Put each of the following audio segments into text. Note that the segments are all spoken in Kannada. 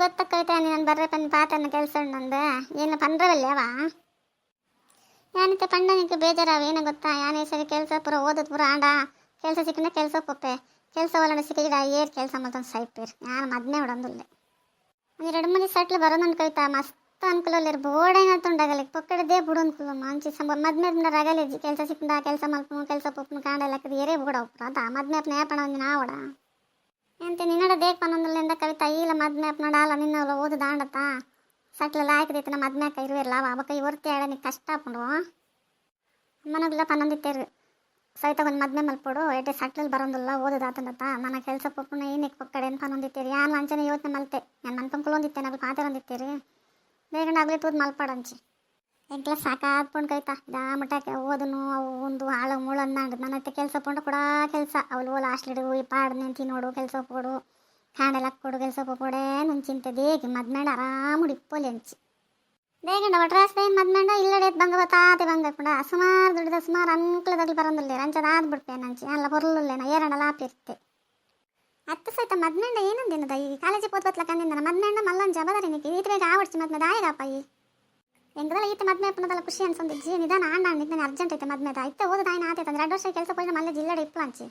ಗೊತ್ತಕ್ಕೈತೆ ನಾನು ಬರ್ರೆ ಪನ್ ಪಾತನ ಕೆಲಸ ನಂದು ಏನು ಪಂದ್ರವಲ್ಲೇವಾ ಯಾನಿತ್ತೆ ಪಂಡನಿಕ್ಕೆ ಬೇಜಾರಾವ ಏನು ಗೊತ್ತಾ ಯಾನೇ ಸರಿ ಕೆಲಸ ಪೂರ ಓದೋದು ಪೂರ ಆಂಡ ಕೆಲಸ ಸಿಕ್ಕಿನ ಕೆಲಸ ಕೊಪ್ಪೆ ಕೆಲಸ ಒಳ್ಳೆ ಸಿಕ್ಕಿಡ ಏರ್ ಕೆಲಸ ಮತ್ತೊಂದು ಸೈಪೇರು ನಾನು ಮದ್ನೇ ಹೊಡೊಂದಿಲ್ಲ ಒಂದು 2 ಸಟ್ಲು ಬರೋದು ಕೈತಾ ಮಸ್ತ್ ಅನ್ಕೂಲ ಬೋರ್ಡೇನಂತ ಉಂಡಾಗಲಿ ಪೊಕ್ಕಡದೇ ಬಿಡು ಅನ್ಕೂಲ ಮಂಚಿ ಮದ್ಮೆ ರಗಲಿ ಕೆಲಸ ಸಿಕ್ಕಿದ ಕೆಲಸ ಮಲ್ಪು ಕೆಲಸ ಪಪ್ಪು ಕಾಂಡಲ್ಲಕ್ಕದು ಏರೇ ಬಿಡೋಪ್ಪ ಅದ ಮದ್ಮೆ ನೇಪಣ ಒಂದು ನಾವಡ ಎಂತ ನಿನ್ನಡ ದೇಕ್ ಪನ್ನೊಂದಿಲ್ಲ ಕವಿತಾ ಇಲ್ಲ ಮದ್ಮೆ ನೋಡಲ್ಲ ನಿನ್ನ ಓದು ದಾಂಡತ್ತಾ ಸಟ್ಲೆಲ್ಲ ಹಾಕಿದೈತೆ ನಮ್ಮ ಮದ್ಮ್ಯಾಕ ಇರುವಿರಲ್ಲ ಅವಕ್ಕ ಇವರ್ತಿ ಆಡ ನೀ ಕಷ್ಟ ಹಾಕೊಂಡು ಅಮ್ಮನಗಿಲ್ಲ ಪನ್ನೊಂದಿತ್ತೇರು ಸೈತ ಒಂದು ಮದ್ಮೆ ಮಲ್ಪೋಡು ಎಡ್ಡೆ ಸಟ್ಲಲ್ಲಿ ಬರೋದಿಲ್ಲ ಓದೋದಾತಂದತ್ತ ನನ್ನ ಕೆಲಸ ಪಪ್ಪನ ಏನಕ್ಕೆ ಪಕ್ಕಡೆ ಅಂತ ಪನ್ನೊಂದಿತ್ತೇರಿ ಯಾನು ಅಂಚನೆ ಯೋಚನೆ ಮಲ್ತೆ ನಾನು ಮನ್ಪಂಕುಲೊಂದಿತ್ತೆ ನಾವು ಪಾತೆರೊಂದಿತ್ತೇರಿ ಬೇಗಣ ಆಗಲಿ ತೂದು ಮಲ್ಪಾಡಂಚಿ ಎಂಕ್ಲ ಸಾಕಾದ್ಕೊಂಡು ಕೈತಾ ಮಟ್ಟಕ್ಕೆ ಓದನು ಅವು ಒಂದು ಹಾಳು ಮೂಳು ಅಂದಾಂಡು ನನ್ನತ್ತೆ ಕೆಲಸ ಪೊಂಡು ಕೂಡ ಕೆಲಸ ಅವಳು ಓಲ ಹಾಸ್ಲಿಡು ಈ ಪಾಡು ನೆಂತಿ ನೋಡು ಕೆಲಸ ಕೊಡು ಕಾಂಡೆಲ್ಲ ಕೊಡು ಕೆಲಸ ಪೋಡೆ ನುಂಚಿಂತೆ ದೇಗಿ ಮದ್ಮೇಂಡ ಆರಾಮುಡಿ ಇಪ್ಪೋಲಿ ಅಂಚಿ ಬೇಗಂಡ ಒಟ್ರಾಸ್ತೆ ಏನು ಮದ್ಮೇಂಡ ಇಲ್ಲಡೆ ಬಂಗ ತಾತೆ ಬಂಗಪ್ಪುಂಡ ಸುಮಾರು ದುಡ್ಡಿದ ಸುಮಾರು ಅನ್ಕಲದಲ್ಲಿ ಬರೋದಿಲ್ಲ ರಂಚದಾದ ಬಿಡ್ಪೆ ನಂಚಿ ಅಲ್ಲ ಬರಲಿಲ್ಲ ಏರಣ ಲಾಪಿ ಇರ್ತೆ ಅತ್ತು ಸಹಿತ ಮದ್ಮೇಂಡ ಏನಂದಿನದ ಈ ಕಾಲೇಜಿ ಪೋತ್ವತ್ಲಕ್ಕಂದಿನ ಮದ್ಮೇಂಡ ಮಲ್ಲೊಂದು ಜಬದಾರಿ ನಿಕ್ಕೆ ಈತ ಬೇಗ ಆವಡ್ಸಿ ಮದ್ಮೆ ದಾಯಿಗಾಪಾಯಿ ಎಂಗದಲ್ಲ ಈತ ಮದ್ಮೆ ಅಪ್ಪನದಲ್ಲ ಖುಷಿ ಅನ್ಸೊಂದಿಜ್ಜಿ ನಿಧಾನ ಆಂಡ ನಿದ್ದಾನೆ ಅರ್ಜೆಂಟ್ ಐತೆ ಮದ್ಮೆದ ಐತೆ ಓದಾಯಿನ ಆತೈತೆ 2 ವರ್ಷ ಕೆಲಸ ಹೋಗಿ ಮಲ್ಲ ಜಿಲ್ಲಡೆ ಇಪ್ಪು ಅಂಚಿ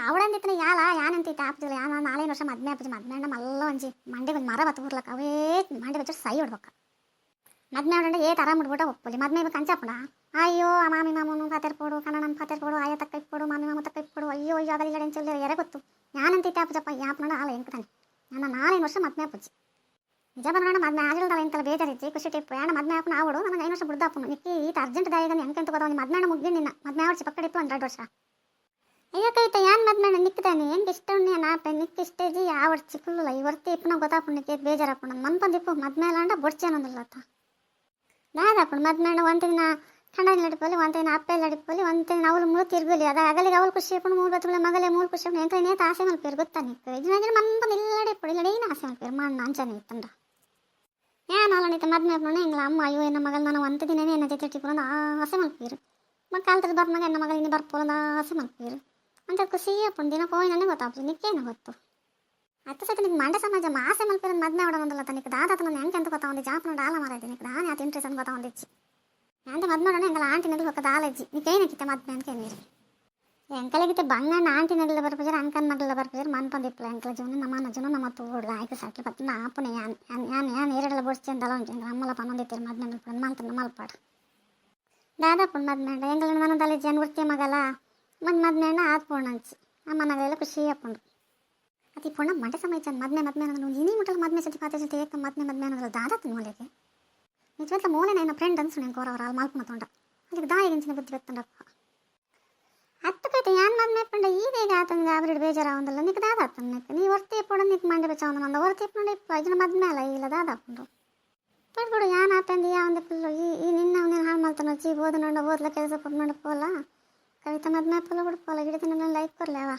ಅವಳಂದಿತ್ತನ ಯಾಲ ಯಾನಂತೈತೆ ಆಪ್ತಿಲ್ಲ ಯಾನ 4 ವರ್ಷ ಮದ್ಮೆ ಅಪ್ಪಜಿ ಮದ್ಮೆಂಡ ಮಲ್ಲ ಅಂಜಿ ಮಂಡೆಗೆ ಒಂದು ಮರ ಬತ್ತು ಊರ್ಲಕ್ಕ ಅವೇ ಮಂಡೆ ಬಚ್ಚು ಸೈ ಹೊಡ್ಬೇಕ ಮದ್ಮೆ ಹೊಡಂಡ ಆರಾಮ್ ಬಿಡ್ಬಿಟ್ಟ ಒಪ್ಪಲಿ ಮದ್ಮೆ ಕಂಚಪ್ಪಡ ಅಯ್ಯೋ ಮಾಮಿ ಮಾಮೂನು ಪಾತೆರ್ಪೋಡು ಕನ್ನಡನ ಪಾತೆರ್ಪೋಡು ಆಯ ತಕ್ಕ ಇಪ್ಪೋಡು ಮಾಮಿ ಮಾಮ ತಕ್ಕ ಇಪ್ಪೋಡು ಅಯ್ಯೋ ಅಯ್ಯೋ ಅದಲ್ಲ ಎಂಚಲ್ಲ ಎರೆ ಗೊತ್ತು ಯಾನಂತೈತೆ ಅಪ್ಪಜಪ್ಪ ಯಾಪನಡ ಆಲ ಎಂಕ್ತಾನೆ ನನ್ನ 4 ವರ್ಷ ಮದ್ಮೆ ಅಪ್ಪಜಿ ನಿಜ ಬಂದ ಮದ್ಮೆ ಆಗಿಲ್ದಲ್ಲ ಎಂತಲ್ಲ ಬೇಜಾರಿತ್ತು ಖುಷಿ ಟಿಪ್ಪು ಯಾಣ ಮದ್ಮೆ ಅಪ್ಪನ ಆವಡು ನನಗೆ 5 ವರ್ಷ ಬಿಡ್ದಪ್ಪನು ನಿಕ್ಕಿ ಈತ ಅರ್ಜೆಂಟ್ ದಾಯಿಗ ಎಂಕೆಂತ ಗೊತ್ತಾವ ಮದ್ಮೆಂಡ ಮುಗ್ಗಿ ನಿನ್ನ ಮದ್ಮೆ ಆವಡ್ಸಿ ಪಕ್ಕಡೆ ಇಪ್ಪು 2 ವರ್ಷ ಅಯ್ಯೋ ಕೈತ ಯಾನ್ ಮದ್ಮೇಣ ನಿಕ್ತಾನೆ ಹೆಂಗೆ ಇಷ್ಟ ಉಣ್ಣೆ ನಾಪೆ ನಿಕ್ಕ ಇಷ್ಟೇಜಿ ಯಾವ ಚಿಕ್ಕಲ್ಲ ಇವರ್ತಿ ಇಪ್ಪನ ಗೊತ್ತಾಪುಣ್ಣಕ್ಕೆ ಬೇಜಾರಪ್ಪು ನನ್ನ ಮನ್ಪಂದಿಪ್ಪು ಮದ್ಮೇಲಾಂಡ ಬೊಡ್ಚಿ ಅನ್ನೋದಿಲ್ಲತ್ತ ದಾದಪ್ಪು ಮದ್ಮೇಣ ಒಂದಿನ ಕಣ್ಣಲ್ಲಿ ನಡಿಪಲ್ಲಿ ಒಂದಿನ ಅಪ್ಪೆಲ್ಲ ನಡಿಪಲ್ಲಿ ಒಂದಿನ ಅವಳು ಮೂರು ತಿರ್ಗಲಿ ಅದ ಅಗಲಿಗೆ ಅವಳು ಖುಷಿ ಇಪ್ಪು 3 ಬತ್ತುಗಳ ಮಗಲೇ 3 ಖುಷಿ ಎಂತ ನೇತ ಆಸೆ ಮಲ್ಪೇರು ಗೊತ್ತಾ ನಿಕ್ಕ ಇದನ್ನ ಮನ್ಪಂದು ಇಲ್ಲಡೆ ಇಪ್ಪಡು ಇಲ್ಲಡೇನು ಆಸೆ ಮಲ್ಪೇರು ಮಣ್ಣ ಅಂಚನೆ ಇತ್ತಂಡ ಏನು ಅಲ್ಲ ಮದ್ಮೆ ಅಪ್ಪನ ಹಿಂಗ್ಲ ಅಮ್ಮ ಅಯ್ಯೋ ಎನ್ನ ಮಗಳು ನಾನು ಒಂದು ದಿನನೇ ಎನ್ನ ಜೊತೆ ಟಿಪ್ಪು ಆಸೆ ಮಲ್ಪೀರು ಮಕ್ಕಳು ಬರ್ನಾಗ ಎನ್ನ ಮಗಳು ಇನ್ನು ಬರ್ಪೋದ ಆಸೆ ಮಲ್ಪೀರು ಅಂತ ಖುಷಿ ಅಪ್ಪನ ದಿನ ಹೋಗಿ ನನಗೆ ಗೊತ್ತಾಗ್ತದೆ ನಿಕ್ಕೇನು ಗೊತ್ತು ಹತ್ತು ಸತಿ ನಿಂಗೆ ಮಂಡ್ಯ ಸಮಾಜ ಆಸೆ ಮಲ್ಪೀರ ಮದ್ಮೆ ಹೊಡೋದಲ್ಲ ತನಿಗೆ ದಾದಾತ ನಾನು ಹೆಂಗೆ ಅಂತ ಗೊತ್ತಾವಂದಿ ಜಾಪನ ಡಾಲ ಮಾರಾಯ್ತೀನಿ ನಾನು ಯಾತು ಇಂಟ್ರೆಸ್ಟ್ ಅಂತ ಗೊತ್ತಾವಂದಿಚ್ಚಿ ಅಂತ ಮದ್ಮೆ ಹೊಡೋಣ ಹೆಂಗಲ್ಲ ಆಂಟಿ ನಡಿ ಹೋಗೋದು ಆಲಜ್ಜಿ ನೀಕೇನಕ್ಕಿತ್ತೆ ಮದ್ಮೆ ಅಂತ ಕೇಳಿರಿ ಎಂಕಲಿಗಿತ್ತೆ ಬಂಗಣ್ಣ ಆಂಟಿ ನಗಲ ಬರ್ಪಿದ್ರೆ ಅಂಕನ್ ನಗಲ ಬರ್ಪಿದ್ರೆ ಮನ್ಪಂದಿಪ್ಪಲ ಎಂಕಲ ಜೀವನ ನಮ್ಮ ಜೀವನ ನಮ್ಮ ತೋಡ್ಲ ಆಯ್ಕೆ ಸಾಕಿ ಬತ್ತ ಆಪನೆ ಯಾನು ಏರೆಲ್ಲ ಬಡ್ಸಿ ಅಂತಲ್ಲ ಉಂಟು ಅಮ್ಮಲ್ಲ ಪನ್ನೊಂದಿತ್ತೀರಿ ಮದ್ಮೆ ಮಲ್ಪಡ ಮಲ್ತನ ಮಲ್ಪಾಡ ದಾದಾಪುಣ್ಣ ಮದ್ಮೆ ಎಂಗಲ ನನ್ನ ತಲೆ ಜನ ವೃತ್ತಿ ಮಗಲ ಮದ್ಮೆಣ್ಣ ಆತ್ಪೋಣ ಹಂಚಿ ಅಮ್ಮನಗಳೆಲ್ಲ ಖುಷಿ ಹಾಕೊಂಡು ಅತಿ ಪುಣ್ಣ ಮಂಡೆ ಸಮಯ ಚಂದ ಮದ್ಮೆ ಇನ್ನೀ ಮುಟ್ಟಲು ಮದ್ಮೆ ಸತಿ ಪಾತೆ ಜೊತೆ ಏಕ ಮದ್ಮೆ ಅನ್ನೋದಲ್ಲ ದಾದಾತ ಮೂಲೆಗೆ ನಿಜವತ್ತ ಮೂಲೆ ನನ್ನ ಫ್ರೆಂಡ್ ಅನ್ಸು ನಂಗೆ ಕೋರವ್ರ ಅಲ್ಲಿ ಮಲ್ಪನ ತೊಂಡ ಅದಕ್ಕೆ ದಾಯಿಗಿಂಚಿನ ಬುದ್ಧಿ ಬೆತ್ತಂಡಪ್ಪ ಹತ್ತು ಕೈತೆ ಯಾನ್ ಮದ್ಮೆ ಪಂಡ ಈಗ ಆತಂಗ ಅವ್ರಿಡ್ ಬೇಜಾರಾವಂದಲ್ಲ ನಿಕ್ ದಾದಾತನ್ನಕ್ಕೆ ನೀ ಹೊರ್ತಿ ಪೋಡ ನಿಕ್ ಮಂಡೆ ಬೆಚ್ಚವಂದ ಹೊರ್ತಿ ಪಂಡ ಇಪ್ಪ ಇದನ್ನ ಮದ್ಮೆ ಅಲ್ಲ ಇಲ್ಲ ದಾದಾಪುಂಡು ಪಡ್ಬಿಡು ಯಾನ್ ಆತಂದು ಯಾವಂದ ಫುಲ್ಲು ಈ ನಿನ್ನ ಅವನೇನು ಹಾಳು ಮಾಡ್ತಾನ ಚೀ ಓದು ನೋಡ ಓದ್ಲ ಕೆಲಸ ಪಟ್ಟು ಮಾಡಪ್ಪಲ್ಲ ಕವಿತಾ ಮದ್ಮೆ ಪಲ್ಲ ಬಿಡ್ಪಲ್ಲ ಗಿಡತಿನ ಲೈಕ್ ಕೊರ್ಲೇವ